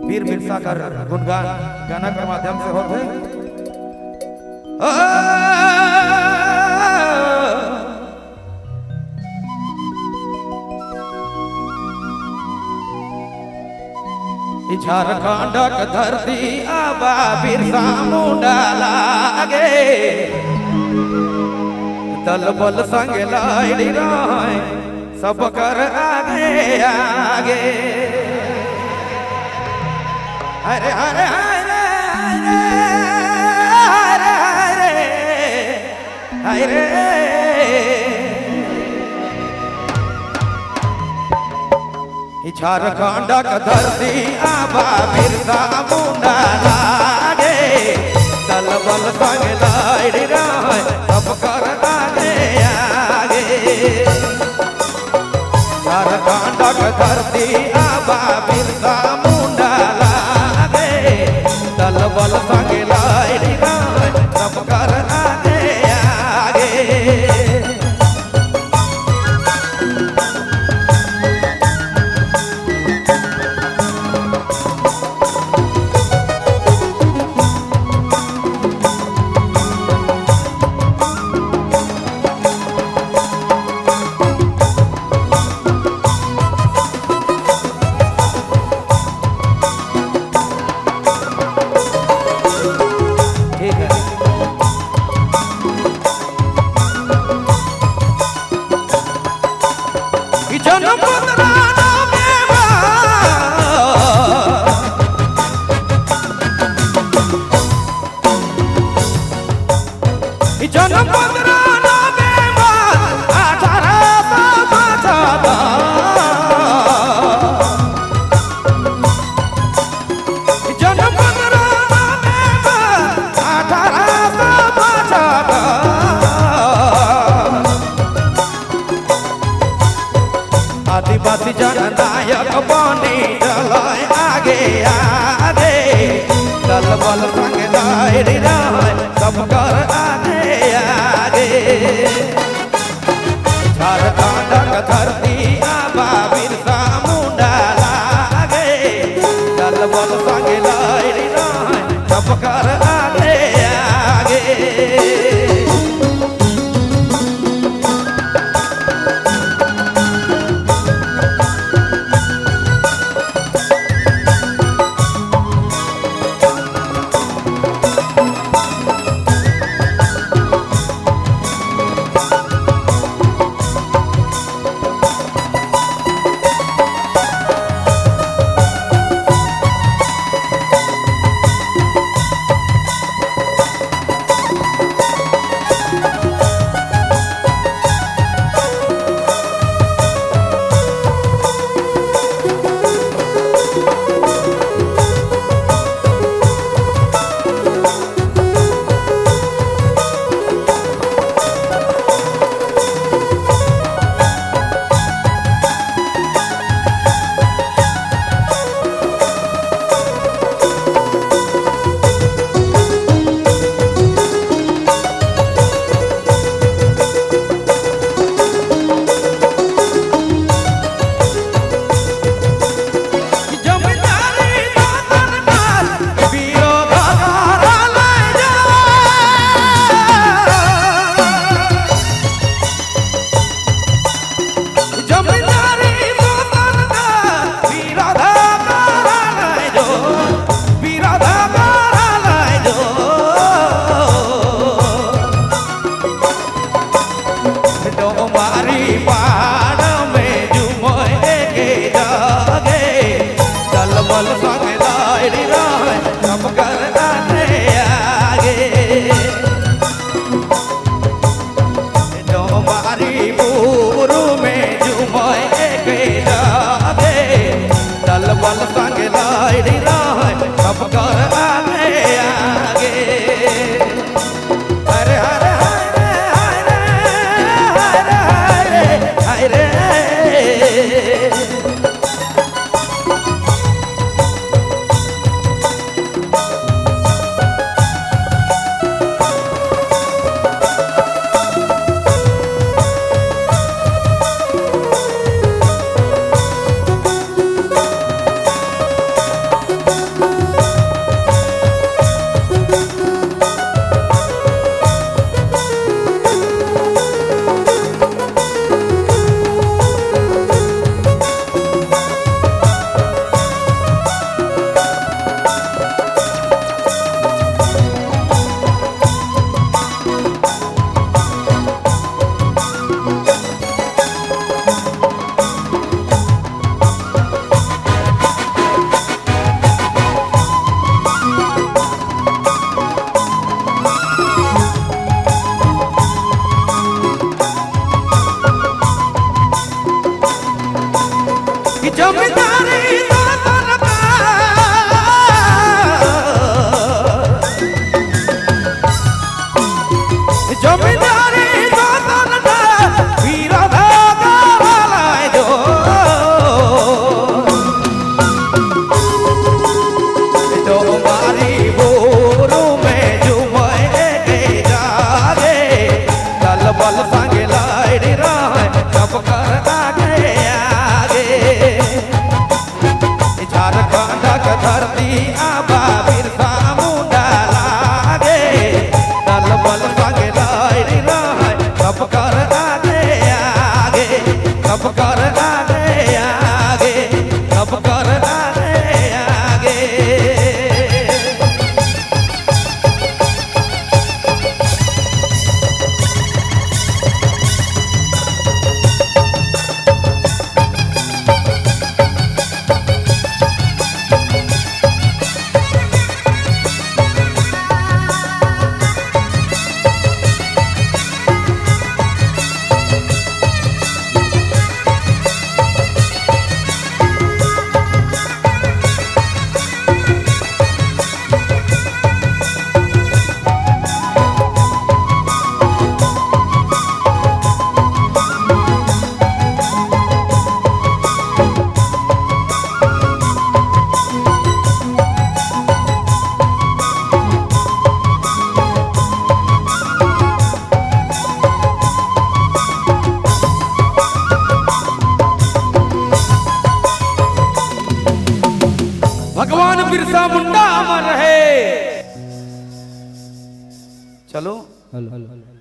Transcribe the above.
वीर बिरसा का गुणगान गाना के माध्यम से होते झारखंड धरती आबा बिरसा मुंडा लागे दल बल संग लाइडी राय सब कर आगे आगे हरे हरे हरे हरे हरे हरे झारखंड धरती आबा बिरसा मुंडा लागे दल बल संग लाइडी राय सब कर आगे आगे झारखंड धरती आबा बिरसा मुंडा लागे दल बल संग लाइडी राय सब कर आगे आगे आदिवासी जननायक बनी चलाए आगे आगे दल बल संग लाइडी राय सब कर आगे आगे झारखंड धरती आबा बिरसा मुंडा लागे दल बल संग लाइडी राय सब कर आगे आगे बल संग लाइडी राय सब कर आगे आगे हरे हरे हरे हरे हरे हरे भगवान बिरसा मुंडा अमर रहे। चलो हेलो